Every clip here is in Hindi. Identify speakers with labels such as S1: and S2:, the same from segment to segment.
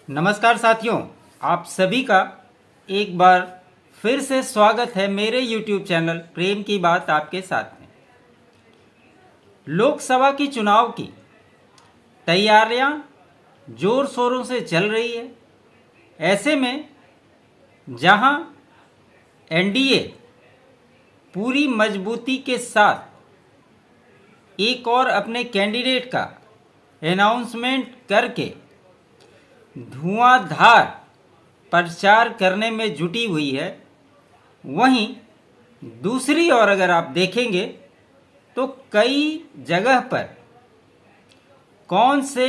S1: नमस्कार साथियों, आप सभी का एक बार फिर से स्वागत है मेरे YouTube चैनल प्रेम की बात आपके साथ में। लोकसभा की चुनाव की तैयारियां जोर शोरों से चल रही है। ऐसे में जहां एनडीए पूरी मजबूती के साथ एक और अपने कैंडिडेट का अनाउंसमेंट करके धुआंधार प्रचार करने में जुटी हुई है, वहीं दूसरी ओर अगर आप देखेंगे तो कई जगह पर कौन से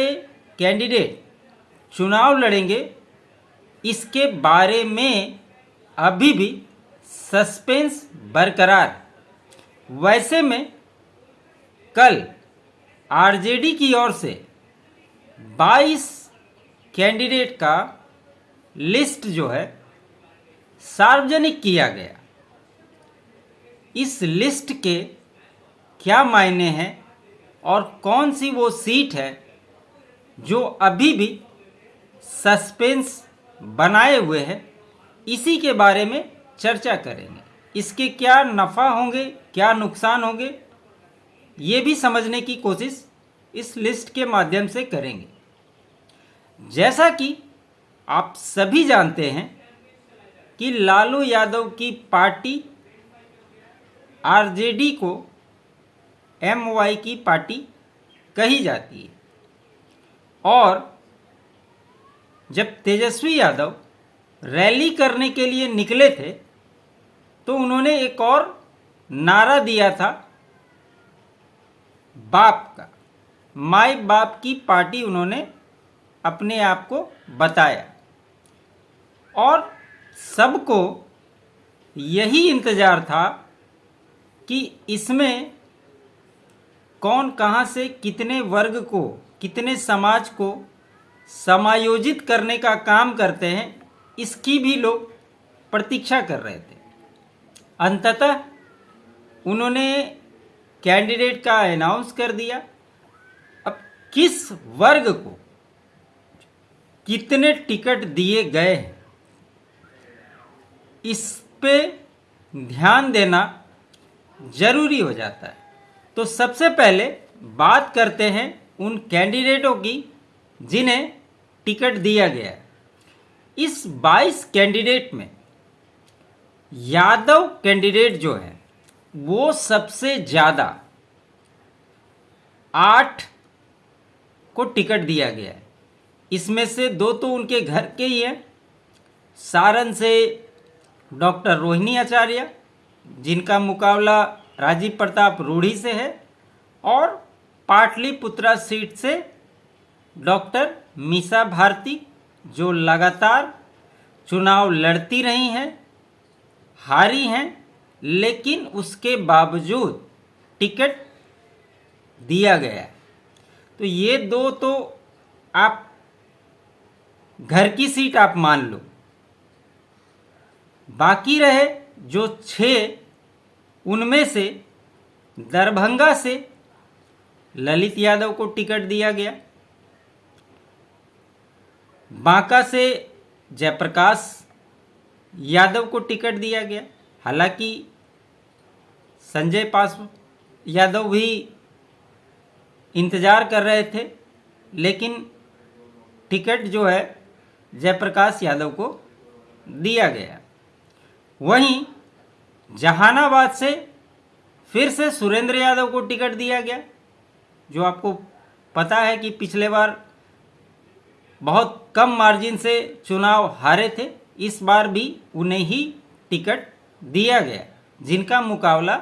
S1: कैंडिडेट चुनाव लड़ेंगे इसके बारे में अभी भी सस्पेंस बरकरार। वैसे में कल आरजेडी की ओर से 22 कैंडिडेट का लिस्ट जो है सार्वजनिक किया गया। इस लिस्ट के क्या मायने हैं और कौन सी वो सीट है जो अभी भी सस्पेंस बनाए हुए है, इसी के बारे में चर्चा करेंगे। इसके क्या नफ़ा होंगे, क्या नुकसान होंगे, ये भी समझने की कोशिश इस लिस्ट के माध्यम से करेंगे। जैसा कि आप सभी जानते हैं कि लालू यादव की पार्टी आरजेडी को एमवाई की पार्टी कही जाती है, और जब तेजस्वी यादव रैली करने के लिए निकले थे तो उन्होंने एक और नारा दिया था, बाप का, माई बाप की पार्टी उन्होंने अपने आप को बताया। और सबको यही इंतज़ार था कि इसमें कौन कहाँ से कितने वर्ग को, कितने समाज को समायोजित करने का काम करते हैं, इसकी भी लोग प्रतीक्षा कर रहे थे। अंततः उन्होंने कैंडिडेट का अनाउंस कर दिया। अब किस वर्ग को कितने टिकट दिए गए हैं, इस पे ध्यान देना जरूरी हो जाता है। तो सबसे पहले बात करते हैं उन कैंडिडेटों की जिन्हें टिकट दिया गया है। इस 22 कैंडिडेट में यादव कैंडिडेट जो है वो सबसे ज़्यादा 8 को टिकट दिया गया है। इसमें से 2 तो उनके घर के ही हैं। सारण से डॉक्टर रोहिणी आचार्य, जिनका मुकाबला राजीव प्रताप रूढ़ी से है, और पाटलिपुत्रा सीट से डॉक्टर मीसा भारती, जो लगातार चुनाव लड़ती रही हैं, हारी हैं, लेकिन उसके बावजूद टिकट दिया गया है। तो ये 2 तो आप घर की सीट आप मान लो। बाकी रहे जो 6, उनमें से दरभंगा से ललित यादव को टिकट दिया गया, बांका से जयप्रकाश यादव को टिकट दिया गया। हालांकि संजय पासवान यादव भी इंतज़ार कर रहे थे, लेकिन टिकट जो है जयप्रकाश यादव को दिया गया। वहीं जहानाबाद से फिर से सुरेंद्र यादव को टिकट दिया गया, जो आपको पता है कि पिछले बार बहुत कम मार्जिन से चुनाव हारे थे। इस बार भी उन्हें ही टिकट दिया गया, जिनका मुकाबला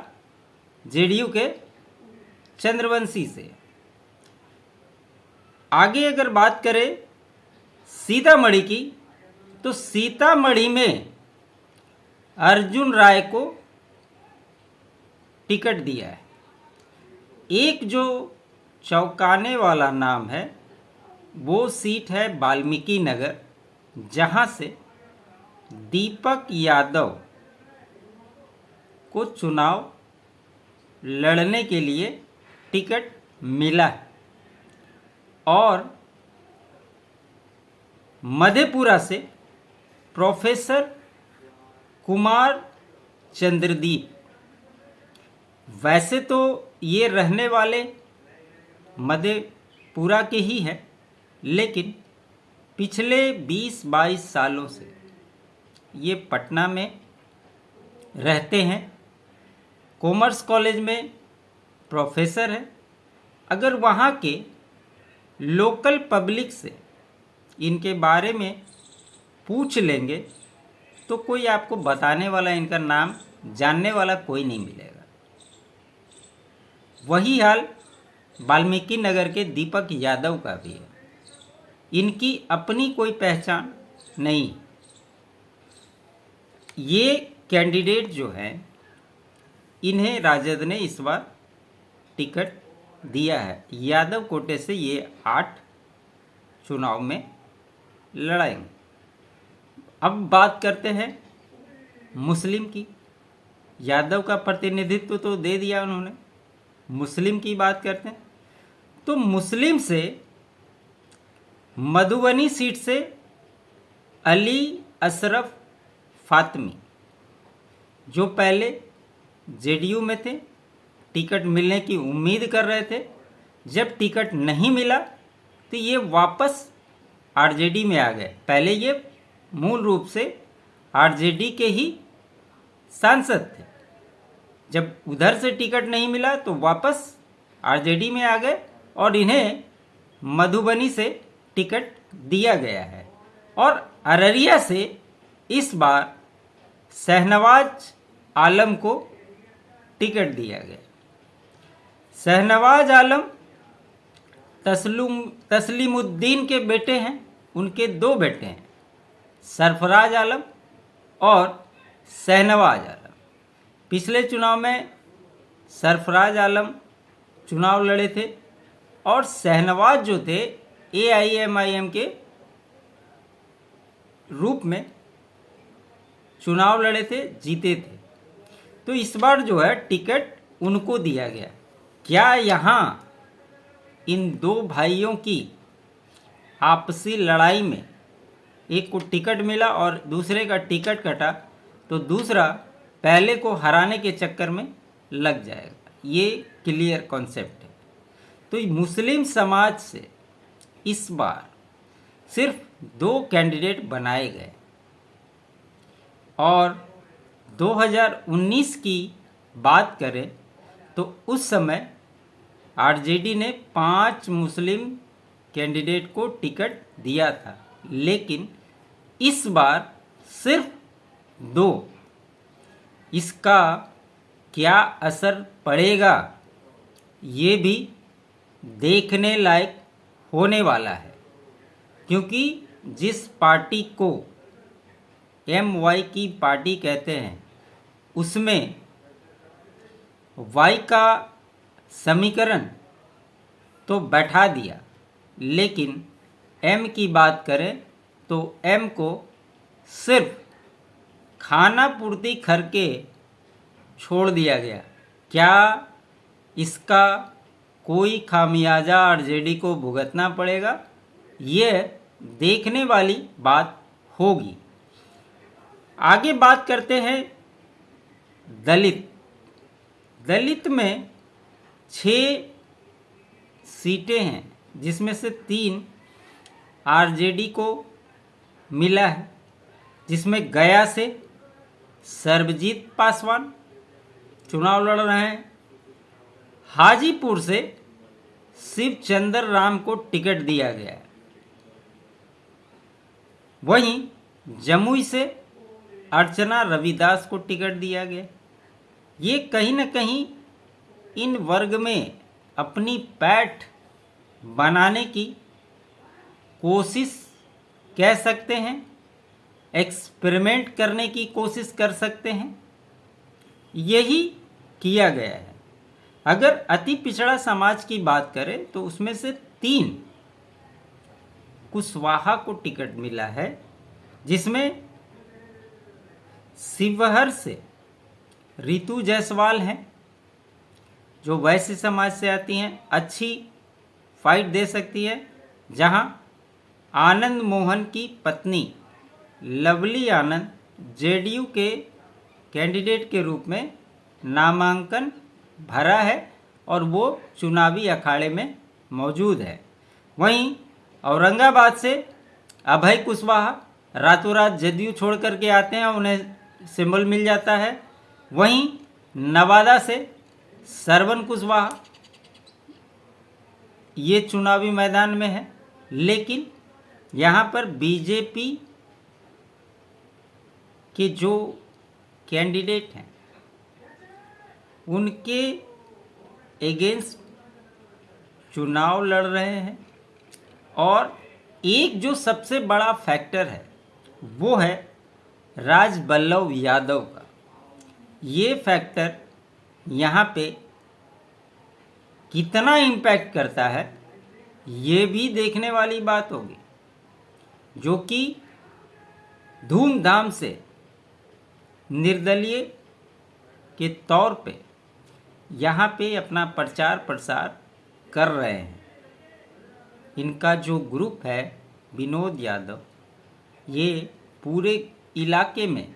S1: जेडीयू के चंद्रवंशी से। आगे अगर बात करें सीतामढ़ी की, तो सीतामढ़ी में अर्जुन राय को टिकट दिया है। एक जो चौंकाने वाला नाम है वो सीट है वाल्मीकि नगर, जहां से दीपक यादव को चुनाव लड़ने के लिए टिकट मिला है। और मधेपुरा से प्रोफेसर कुमार चंद्रदीप। वैसे तो ये रहने वाले मधेपुरा के ही हैं, लेकिन पिछले 20-22 सालों से ये पटना में रहते हैं। कॉमर्स कॉलेज में प्रोफेसर है। अगर वहाँ के लोकल पब्लिक से इनके बारे में पूछ लेंगे तो कोई आपको बताने वाला, इनका नाम जानने वाला कोई नहीं मिलेगा। वही हाल वाल्मीकि नगर के दीपक यादव का भी है। इनकी अपनी कोई पहचान नहीं। ये कैंडिडेट जो हैं, इन्हें राजद ने इस बार टिकट दिया है। यादव कोटे से ये 8 चुनाव में लड़ाएंगे। अब बात करते हैं मुस्लिम की। यादव का प्रतिनिधित्व तो दे दिया उन्होंने, मुस्लिम की बात करते हैं। तो मुस्लिम से मधुबनी सीट से अली अशरफ फातमी, जो पहले जेडीयू में थे, टिकट मिलने की उम्मीद कर रहे थे। जब टिकट नहीं मिला तो ये वापस आरजेडी में आ गए। पहले ये मूल रूप से आरजेडी के ही सांसद थे। जब उधर से टिकट नहीं मिला तो वापस आरजेडी में आ गए और इन्हें मधुबनी से टिकट दिया गया है। और अररिया से इस बार शहनवाज आलम को टिकट दिया गया। शहनवाज आलम तस्लीमुद्दीन के बेटे हैं। उनके 2 बेटे हैं, सरफराज आलम और शहनवाज आलम। पिछले चुनाव में सरफराज आलम चुनाव लड़े थे और शहनवाज जो थे AIMIM के रूप में चुनाव लड़े थे, जीते थे। तो इस बार जो है टिकट उनको दिया गया। क्या यहाँ इन 2 भाइयों की आपसी लड़ाई में एक को टिकट मिला और दूसरे का टिकट कटा तो दूसरा पहले को हराने के चक्कर में लग जाएगा? ये क्लियर कॉन्सेप्ट है। तो मुस्लिम समाज से इस बार सिर्फ 2 कैंडिडेट बनाए गए और 2019 की बात करें तो उस समय आरजेडी ने 5 मुस्लिम कैंडिडेट को टिकट दिया था, लेकिन इस बार सिर्फ 2। इसका क्या असर पड़ेगा ये भी देखने लायक होने वाला है, क्योंकि जिस पार्टी को MY की पार्टी कहते हैं उसमें Y का समीकरण तो बैठा दिया, लेकिन M की बात करें तो M को सिर्फ खाना पूर्ति करके छोड़ दिया गया। क्या इसका कोई खामियाजा आरजेडी को भुगतना पड़ेगा? ये देखने वाली बात होगी। आगे बात करते हैं दलित। दलित में 6 सीटें हैं, जिसमें से 3 आरजेडी को मिला है, जिसमें गया से सर्वजीत पासवान चुनाव लड़ रहे हैं। हाजीपुर से शिवचंद्र राम को टिकट दिया गया है। वहीं जमुई से अर्चना रविदास को टिकट दिया गया। ये कहीं न कहीं इन वर्ग में अपनी पैठ बनाने की कोशिश कह सकते हैं, एक्सपेरिमेंट करने की कोशिश कर सकते हैं। यही किया गया है। अगर अति पिछड़ा समाज की बात करें तो उसमें से 3 कुशवाहा को टिकट मिला है, जिसमें शिवहर से रितु जायसवाल हैं, जो वैश्य समाज से आती हैं, अच्छी फाइट दे सकती है। जहां आनंद मोहन की पत्नी लवली आनंद जेडीयू के कैंडिडेट के रूप में नामांकन भरा है और वो चुनावी अखाड़े में मौजूद है। वहीं औरंगाबाद से अभय कुशवाहा रातों रात जदयू छोड़ करके आते हैं, उन्हें सिंबल मिल जाता है। वहीं नवादा से श्रवण कुशवाहा ये चुनावी मैदान में है, लेकिन यहाँ पर बीजेपी के जो कैंडिडेट हैं उनके एगेंस्ट चुनाव लड़ रहे हैं। और एक जो सबसे बड़ा फैक्टर है वो है राजबल्लभ यादव का। ये फैक्टर यहाँ पे कितना इम्पैक्ट करता है ये भी देखने वाली बात होगी, जो कि धूमधाम से निर्दलीय के तौर पे यहाँ पे अपना प्रचार प्रसार कर रहे हैं। इनका जो ग्रुप है विनोद यादव, ये पूरे इलाके में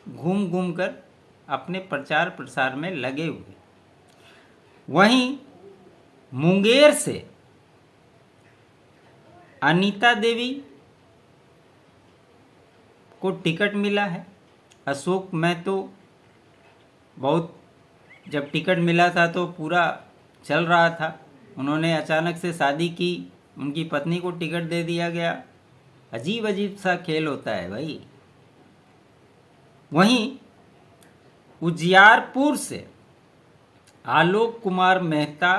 S1: घूम घूम कर अपने प्रचार प्रसार में लगे हुए। वहीं मुंगेर से अनीता देवी को टिकट मिला है। अशोक महतो बहुत, जब टिकट मिला था तो पूरा चल रहा था, उन्होंने अचानक से शादी की, उनकी पत्नी को टिकट दे दिया गया। अजीब अजीब सा खेल होता है भाई। वहीं उजियारपुर से आलोक कुमार मेहता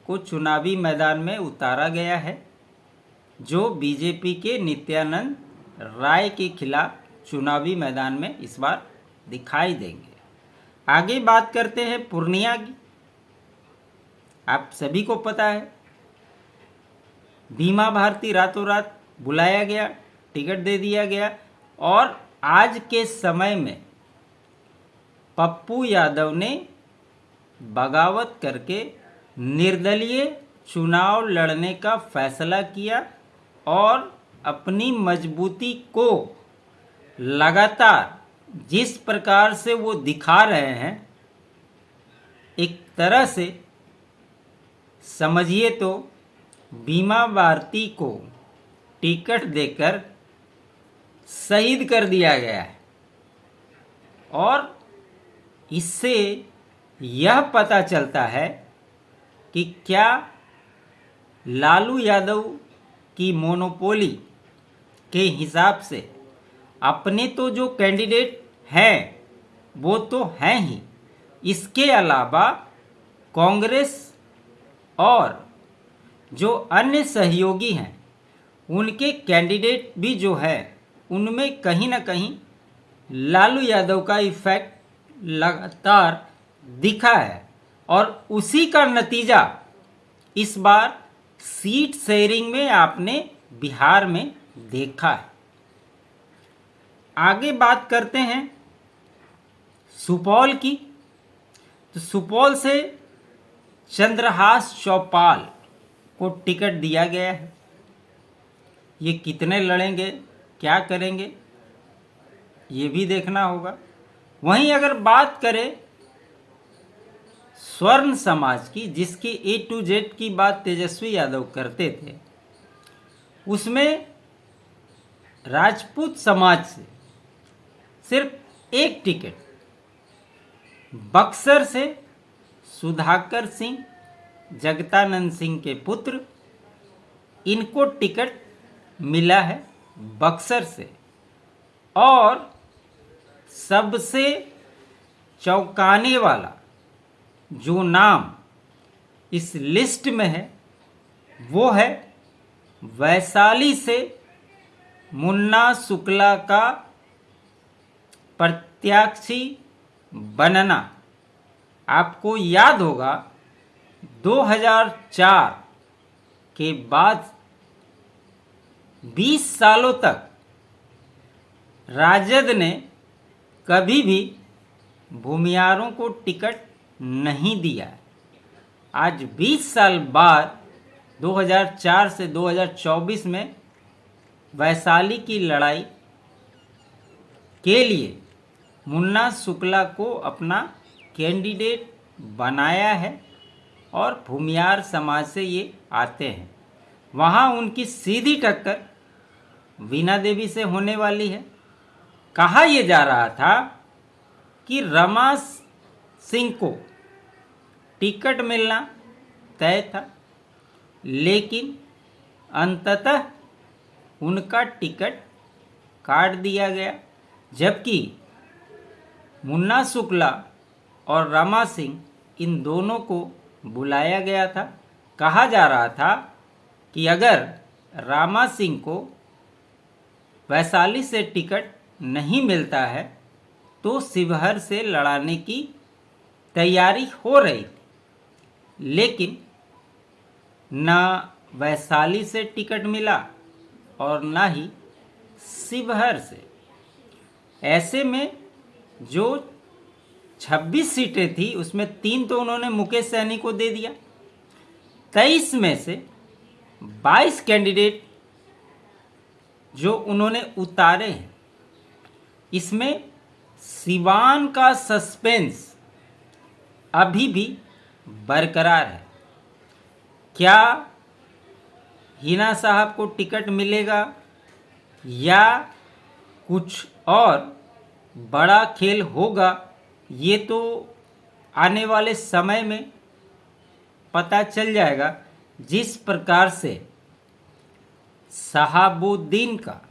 S1: को चुनावी मैदान में उतारा गया है, जो बीजेपी के नित्यानंद राय के खिलाफ चुनावी मैदान में इस बार दिखाई देंगे। आगे बात करते हैं पूर्णिया की। आप सभी को पता है बीमा भारती रातों रात बुलाया गया, टिकट दे दिया गया और आज के समय में पप्पू यादव ने बगावत करके निर्दलीय चुनाव लड़ने का फैसला किया और अपनी मजबूती को लगातार जिस प्रकार से वो दिखा रहे हैं, एक तरह से समझिए तो बीमा भारती को टिकट देकर शहीद कर दिया गया है। और इससे यह पता चलता है कि क्या लालू यादव की मोनोपोली के हिसाब से अपने तो जो कैंडिडेट हैं वो तो हैं ही, इसके अलावा कांग्रेस और जो अन्य सहयोगी हैं उनके कैंडिडेट भी जो है उनमें कहीं ना कहीं लालू यादव का इफेक्ट लगातार दिखा है। और उसी का नतीजा इस बार सीट शेयरिंग में आपने बिहार में देखा है। आगे बात करते हैं सुपौल की। तो सुपौल से चंद्रहास चौपाल को टिकट दिया गया है। ये कितने लड़ेंगे, क्या करेंगे, ये भी देखना होगा। वहीं अगर बात करें स्वर्ण समाज की, जिसकी A to Z की बात तेजस्वी यादव करते थे, उसमें राजपूत समाज से सिर्फ एक टिकट बक्सर से सुधाकर सिंह, जगतानंद सिंह के पुत्र, इनको टिकट मिला है बक्सर से। और सबसे चौंकाने वाला जो नाम इस लिस्ट में है वो है वैशाली से मुन्ना शुक्ला का प्रत्याशी बनना। आपको याद होगा 2004 के बाद 20 सालों तक राजद ने कभी भी भूमियारों को टिकट नहीं दिया। आज 20 साल बाद 2004 से 2024 में वैशाली की लड़ाई के लिए मुन्ना शुक्ला को अपना कैंडिडेट बनाया है और भूमियार समाज से ये आते हैं। वहाँ उनकी सीधी टक्कर वीणा देवी से होने वाली है। कहा यह जा रहा था कि रमा सिंह को टिकट मिलना तय था, लेकिन अंततः उनका टिकट काट दिया गया, जबकि मुन्ना शुक्ला और रमा सिंह इन दोनों को बुलाया गया था। कहा जा रहा था कि अगर रमा सिंह को वैशाली से टिकट नहीं मिलता है तो शिवहर से लड़ाने की तैयारी हो रही थी, लेकिन न वैशाली से टिकट मिला और न ही शिवहर से। ऐसे में जो 26 सीटें थी उसमें 3 तो उन्होंने मुकेश सैनी को दे दिया। 23 में से 22 कैंडिडेट जो उन्होंने उतारे हैं, इसमें सिवान का सस्पेंस अभी भी बरकरार है। क्या हिना साहब को टिकट मिलेगा या कुछ और बड़ा खेल होगा, ये तो आने वाले समय में पता चल जाएगा। जिस प्रकार से शहाबुद्दीन का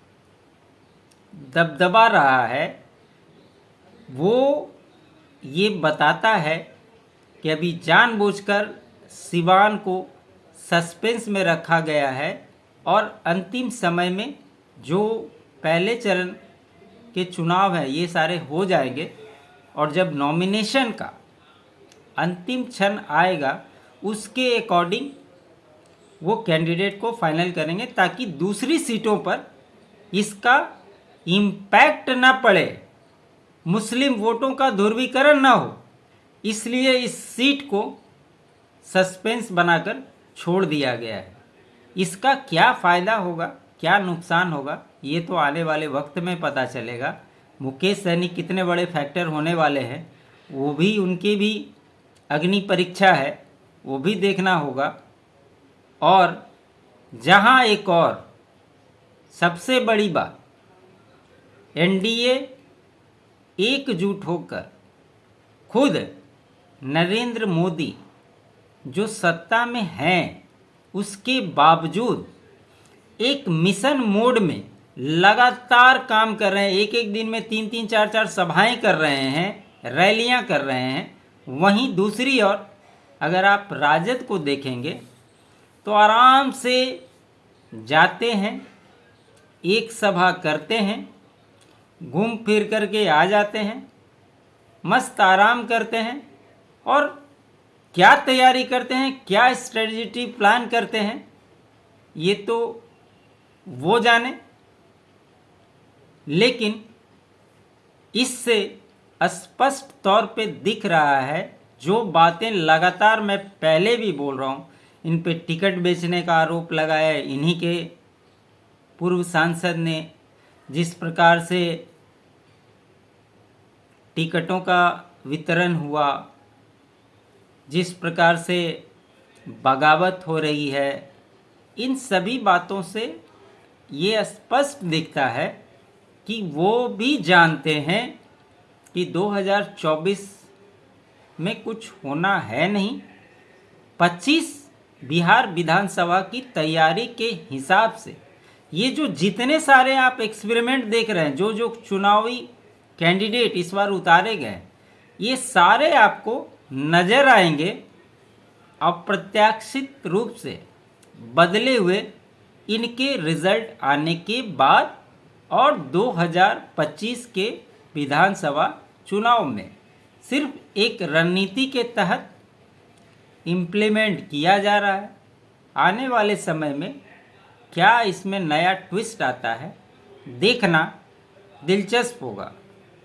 S1: दबदबा रहा है वो ये बताता है कि अभी जानबूझकर सिवान को सस्पेंस में रखा गया है और अंतिम समय में जो पहले चरण के चुनाव हैं ये सारे हो जाएंगे और जब नॉमिनेशन का अंतिम क्षण आएगा उसके अकॉर्डिंग वो कैंडिडेट को फाइनल करेंगे, ताकि दूसरी सीटों पर इसका इम्पैक्ट ना पड़े, मुस्लिम वोटों का ध्रुवीकरण ना हो। इसलिए इस सीट को सस्पेंस बनाकर छोड़ दिया गया है। इसका क्या फ़ायदा होगा, क्या नुकसान होगा, ये तो आने वाले वक्त में पता चलेगा। मुकेश सैनी कितने बड़े फैक्टर होने वाले हैं वो भी, उनकी भी अग्नि परीक्षा है, वो भी देखना होगा। और जहां एक और सबसे बड़ी बात, एनडीए एकजुट होकर खुद नरेंद्र मोदी जो सत्ता में हैं उसके बावजूद एक मिशन मोड में लगातार काम कर रहे हैं। एक एक दिन में 3-3, 4-4 सभाएं कर रहे हैं, रैलियां कर रहे हैं। वहीं दूसरी ओर अगर आप राजद को देखेंगे तो आराम से जाते हैं, एक सभा करते हैं, घूम फिर करके आ जाते हैं, मस्त आराम करते हैं और क्या तैयारी करते हैं, क्या स्ट्रेटजी प्लान करते हैं ये तो वो जाने। लेकिन इससे स्पष्ट तौर पे दिख रहा है जो बातें लगातार मैं पहले भी बोल रहा हूँ, इन पे टिकट बेचने का आरोप लगाया है इन्हीं के पूर्व सांसद ने। जिस प्रकार से टिकटों का वितरण हुआ, जिस प्रकार से बगावत हो रही है, इन सभी बातों से ये स्पष्ट दिखता है कि वो भी जानते हैं कि 2024 में कुछ होना है नहीं। 25 बिहार विधानसभा की तैयारी के हिसाब से ये जो जितने सारे आप एक्सपेरिमेंट देख रहे हैं, जो जो चुनावी कैंडिडेट इस बार उतारे गए, ये सारे आपको नज़र आएंगे अप्रत्याशित रूप से बदले हुए इनके रिजल्ट आने के बाद और 2025 के विधानसभा चुनाव में सिर्फ एक रणनीति के तहत इम्प्लीमेंट किया जा रहा है। आने वाले समय में क्या इसमें नया ट्विस्ट आता है, देखना दिलचस्प होगा।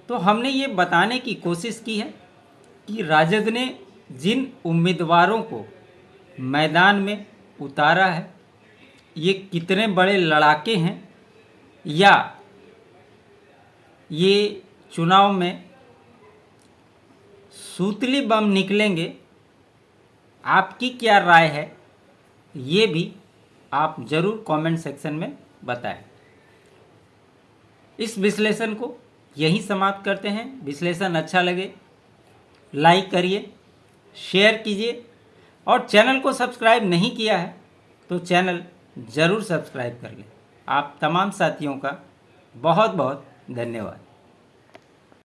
S1: तो हमने ये बताने की कोशिश की है कि राजद ने जिन उम्मीदवारों को मैदान में उतारा है ये कितने बड़े लड़ाके हैं या ये चुनाव में सूतली बम निकलेंगे, आपकी क्या राय है ये भी आप ज़रूर कमेंट सेक्शन में बताएं। इस विश्लेषण को यहीं समाप्त करते हैं। विश्लेषण अच्छा लगे लाइक करिए, शेयर कीजिए और चैनल को सब्सक्राइब नहीं किया है तो चैनल ज़रूर सब्सक्राइब कर लें। आप तमाम साथियों का बहुत बहुत धन्यवाद।